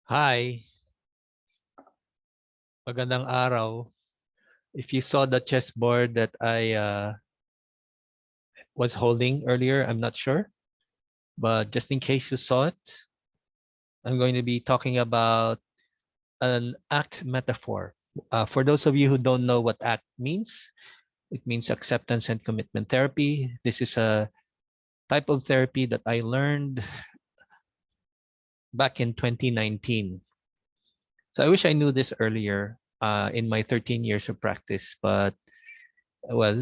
Hi, magandang araw. If you saw the chessboard that I was holding earlier, I'm not sure, but just in case you saw it, I'm going to be talking about an ACT metaphor. For those of you who don't know what ACT means, it means acceptance and commitment therapy. This is a type of therapy that I learned back in 2019. So I wish I knew this earlier in my 13 years of practice, but well,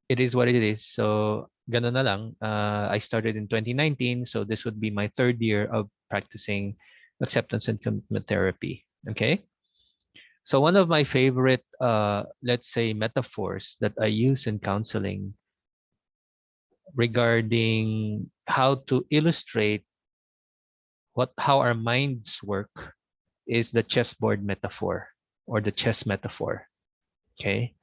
it is what it is. So, ganun na lang. I started in 2019, so this would be my third year of practicing acceptance and commitment therapy. Okay. So one of my favorite, let's say, metaphors that I use in counseling regarding how to illustrate how our minds work is the chessboard metaphor or the chess metaphor. Okay.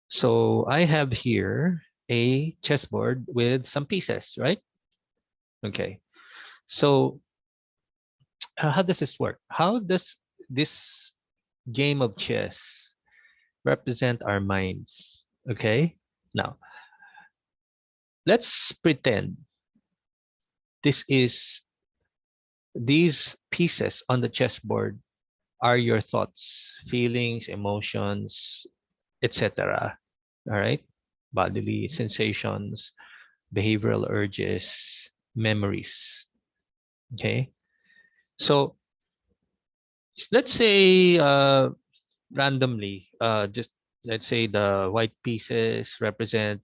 So I have here a chessboard with some pieces, right? Okay. So how does this work? How does this game of chess represent our minds? Okay. Now, let's pretend this is these pieces on the chessboard are your thoughts, feelings, emotions, etc. All right? Bodily sensations, behavioral urges, memories. Okay? So, let's say randomly, just let's say the white pieces represent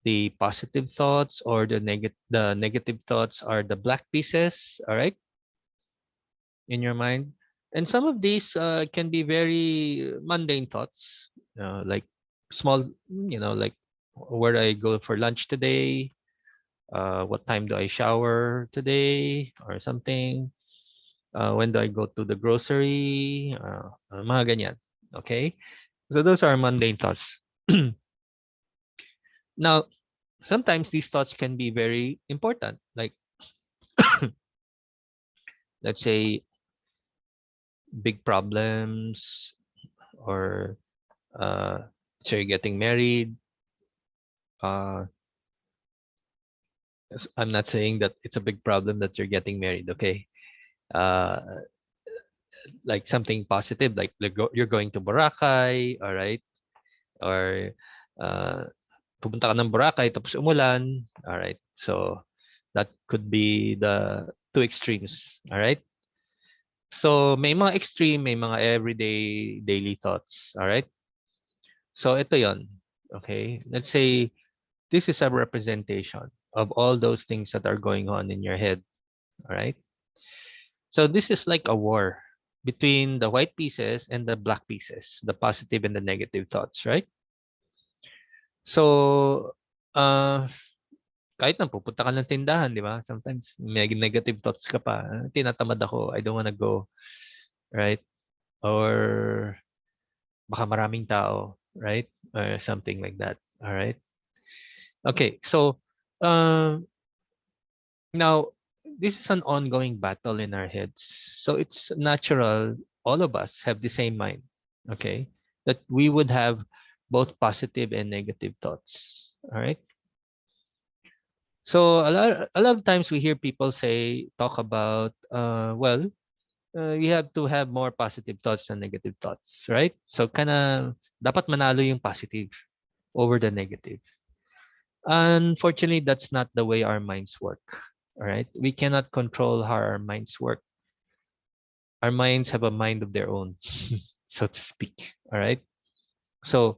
the positive thoughts or the negative thoughts are the black pieces, all right, in your mind. And some of these can be very mundane thoughts, like small, like where I go for lunch today, what time do I shower today, or something. When do I go to the grocery? Mga ganyan. Okay? So those are mundane thoughts. Now, sometimes these thoughts can be very important. Like, let's say, big problems, or so you're getting married. Uh, I'm not saying that it's a big problem that you're getting married, okay? Uh, like something positive, like you're going to Boracay, all right? Or uh, pupunta ka ng Boracay tapos umulan, all right? So that could be the two extremes, all right? So may mga extreme, may mga everyday daily thoughts, all right? So ito 'yon. Okay? Let's say this is a representation of all those things that are going on in your head, all right? So this is like a war between the white pieces and the black pieces, the positive and the negative thoughts, right? So, uh, kahit na pupunta ka ng tindahan, di ba? Sometimes may negative thoughts ka pa. Tinatamad ako, I don't wanna go, right? Or baka maraming tao, right? Or something like that, all right? Okay, so, now, this is an ongoing battle in our heads. So it's natural, all of us have the same mind, okay? That we would have both positive and negative thoughts, all right? So a lot of times we hear people talk about, you have to have more positive thoughts than negative thoughts, right? So kind of dapat manalo yung positive over the negative. Unfortunately, that's not the way our minds work. All right. We cannot control how our minds work. Our minds have a mind of their own, so to speak. All right. So,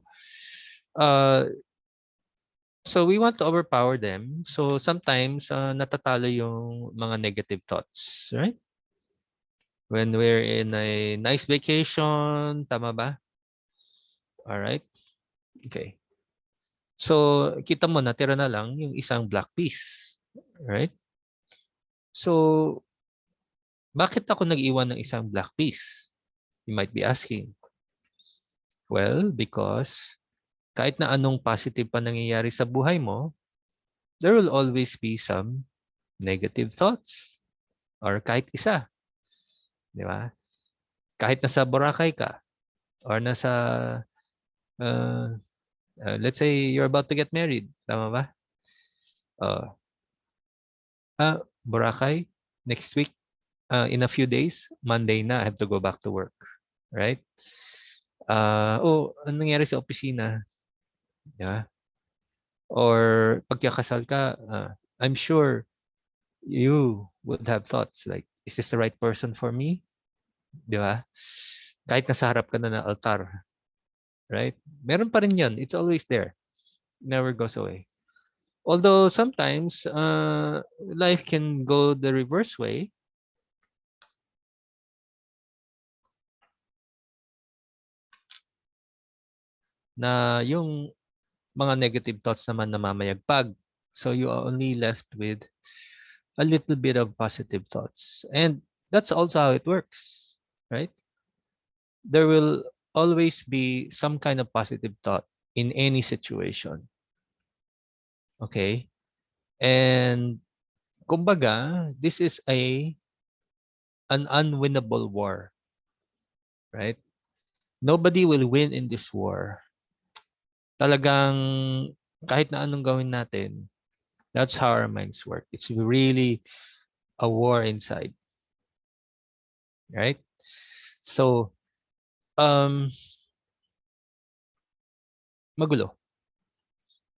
uh, so we want to overpower them. So sometimes natatalo yung mga negative thoughts, right? When we're in a nice vacation, tama ba? All right. Okay. So kita mo natira na lang yung isang black piece, right? So bakit ako nag-iwan ng isang black piece? You might be asking. Well, because kahit na anong positive pa nangyayari sa buhay mo, there will always be some negative thoughts or kahit isa. Di ba? Kahit nasa Boracay ka or nasa, uh, let's say you're about to get married. Tama ba? Uh, Boracay, next week, in a few days, Monday na, I have to go back to work. Right? Anong nangyari sa opisina? Di ba? Or pagkakasal ka, I'm sure you would have thoughts like, is this the right person for me? Di ba? Kahit nasa harap ka na ng altar, right? Meron pa rin yun. It's always there. Never goes away. Although sometimes, life can go the reverse way. Na yung mga negative thoughts naman namamayagpag. So you are only left with a little bit of positive thoughts. And that's also how it works, right? There will always be some kind of positive thought in any situation. Okay? And kumbaga, this is an unwinnable war, right? Nobody will win in this war. Talagang kahit na anong gawin natin, that's how our minds work. It's really a war inside, right? So, um, magulo.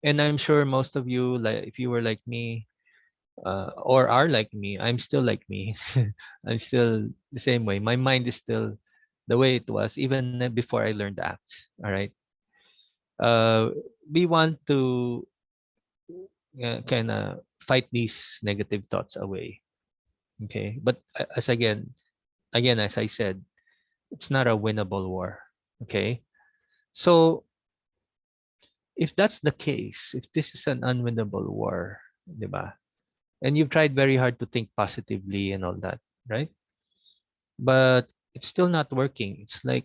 And I'm sure most of you, like if you were like me, or are like me, I'm still like me. I'm still the same way. My mind is still the way it was even before I learned to act. All right. Uh, we want to kind of fight these negative thoughts away. Okay. But again, as I said, it's not a winnable war. Okay. So if that's the case, if this is an unwinnable war, di ba? And you've tried very hard to think positively and all that, right? But it's still not working. It's like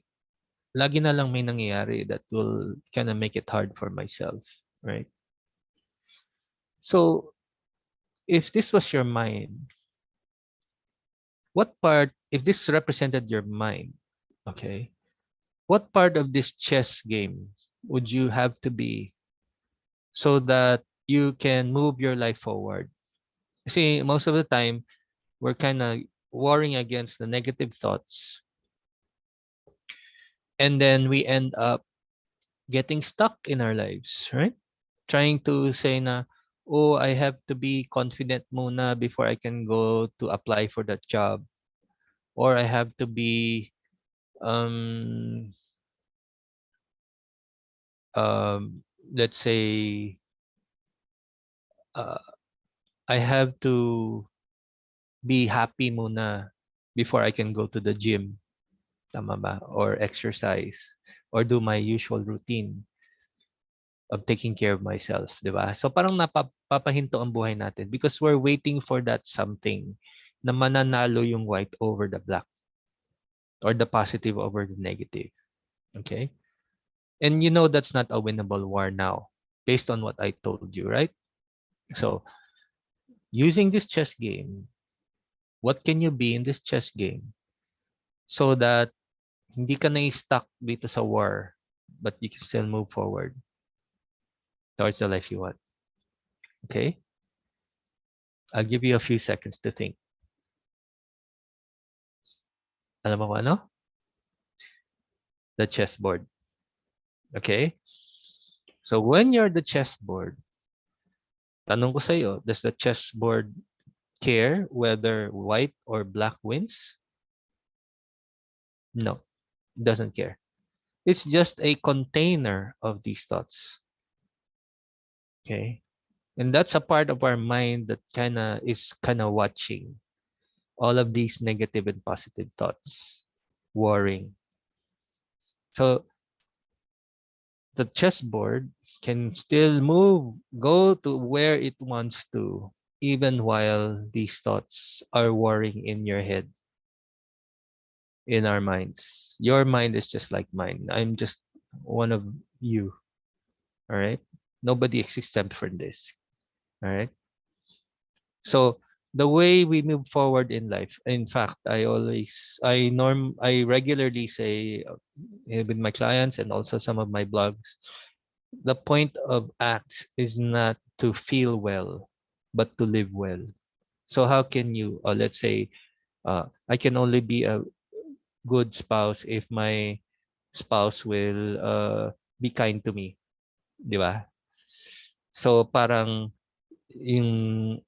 lagi na lang may nangyayari that will kind of make it hard for myself, right? So if this was your mind, what part, if this represented your mind, okay, what part of this chess game would you have to be so that you can move your life forward? See, most of the time, we're kind of warring against the negative thoughts, and then we end up getting stuck in our lives, right? Trying to say na, oh, I have to be confident muna before I can go to apply for that job. Or I have to be, um, let's say, uh, I have to be happy muna before I can go to the gym. Tama ba? Or exercise. Or do my usual routine of taking care of myself, 'di ba? So parang napapahinto ang buhay natin because we're waiting for that something na mananalo yung white over the black or the positive over the negative. Okay? And you know that's not a winnable war now based on what I told you, right? So, using this chess game, what can you be in this chess game so that hindi ka na-stuck dito sa war but you can still move forward towards the life you want. Okay? I'll give you a few seconds to think. Alam mo kung ano? The chessboard. Okay? So when you're the chessboard, tanong ko sa iyo, does the chessboard care whether white or black wins? No, it doesn't care. It's just a container of these thoughts. Okay? And that's a part of our mind that is watching all of these negative and positive thoughts, worrying. So the chessboard can still move, go to where it wants to, even while these thoughts are worrying in your head, in our minds. Your mind is just like mine. I'm just one of you. All right. Nobody is exempt from this. All right. So the way we move forward in life. In fact, I regularly say, with my clients and also some of my blogs, the point of acts is not to feel well, but to live well. So how can you, let's say, I can only be a good spouse if my spouse will be kind to me, di ba? So parang yung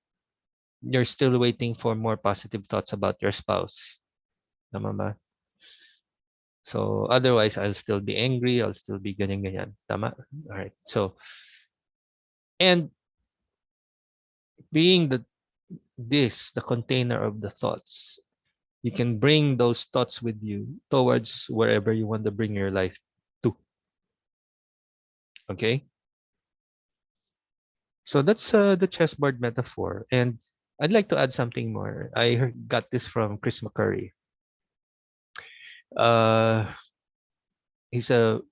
you're still waiting for more positive thoughts about your spouse. Tama ba? So otherwise, I'll still be angry. I'll still be ganyan ganyan. Tama? All right. So and being the container of the thoughts, you can bring those thoughts with you towards wherever you want to bring your life to. Okay. So that's the chessboard metaphor, and I'd like to add something more. Got this from Chris McCurry. Uh, he's an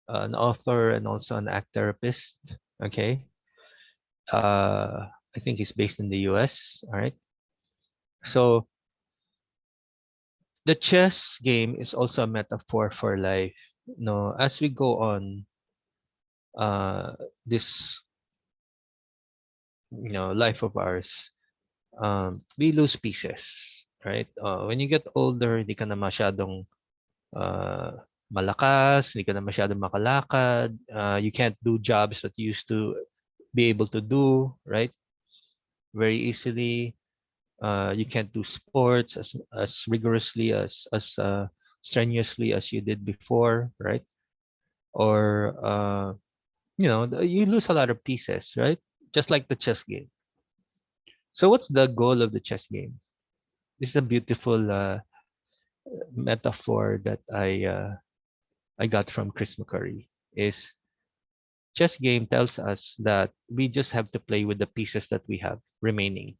author and also an act therapist. Okay. I think he's based in the US. All right. So the chess game is also a metaphor for life. No, as we go on, uh, this life of ours, we lose pieces, right? When you get older, hindi ka na masyadong uh, malakas, hindi ka na masyadong makalakad. You can't do jobs that you used to be able to do, right? Very easily. You can't do sports as rigorously as strenuously as you did before, right? Or you lose a lot of pieces, right? Just like the chess game. So what's the goal of the chess game? This is a beautiful metaphor that I got from Chris McCurry. Is chess game tells us that we just have to play with the pieces that we have remaining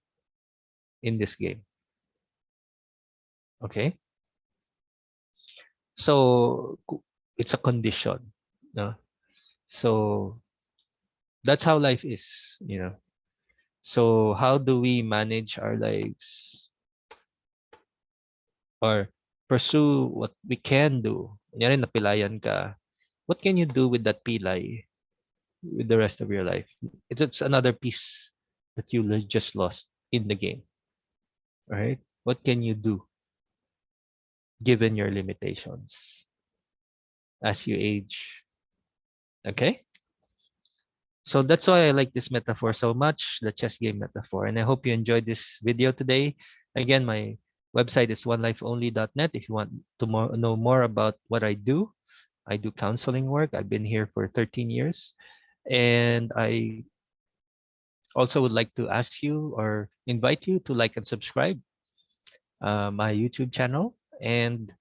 in this game. Okay, so it's a condition, no? So that's how life is. So how do we manage our lives or pursue what we can do? Kunyari, napilayan ka. What can you do with that pilay with the rest of your life? It's another piece that you just lost in the game, right? What can you do given your limitations as you age? Okay? So that's why I like this metaphor so much, the chess game metaphor. And I hope you enjoyed this video today. Again, my website is onelifeonly.net if you want to know more about what I do. I do counseling work. I've been here for 13 years. And I also would like to ask you or invite you to like and subscribe my YouTube channel. And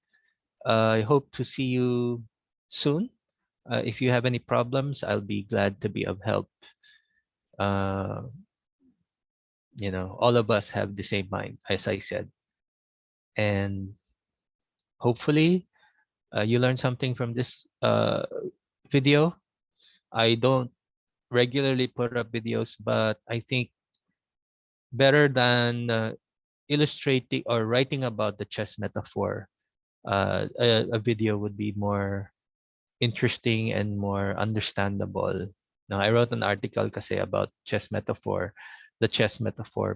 I hope to see you soon. If you have any problems, I'll be glad to be of help. Uh, all of us have the same mind, as I said. And hopefully, you learned something from this video. I don't regularly put up videos, but I think better than illustrating or writing about the chess metaphor, a video would be more interesting and more understandable. Now, I wrote an article kasi about the chess metaphor,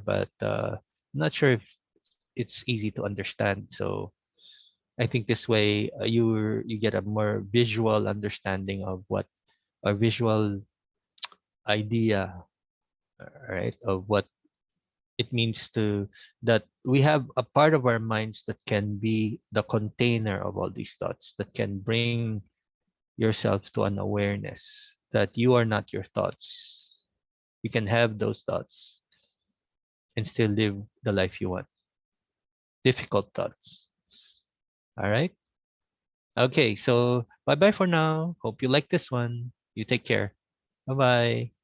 but I'm not sure if it's easy to understand. So I think this way you get a more visual understanding of what a visual idea, right, of what it means to that we have a part of our minds that can be the container of all these thoughts that can bring yourself to an awareness that you are not your thoughts. You can have those thoughts and still live the life you want. Difficult thoughts. All right. Okay. So bye bye for now. Hope you like this one. You take care. Bye bye.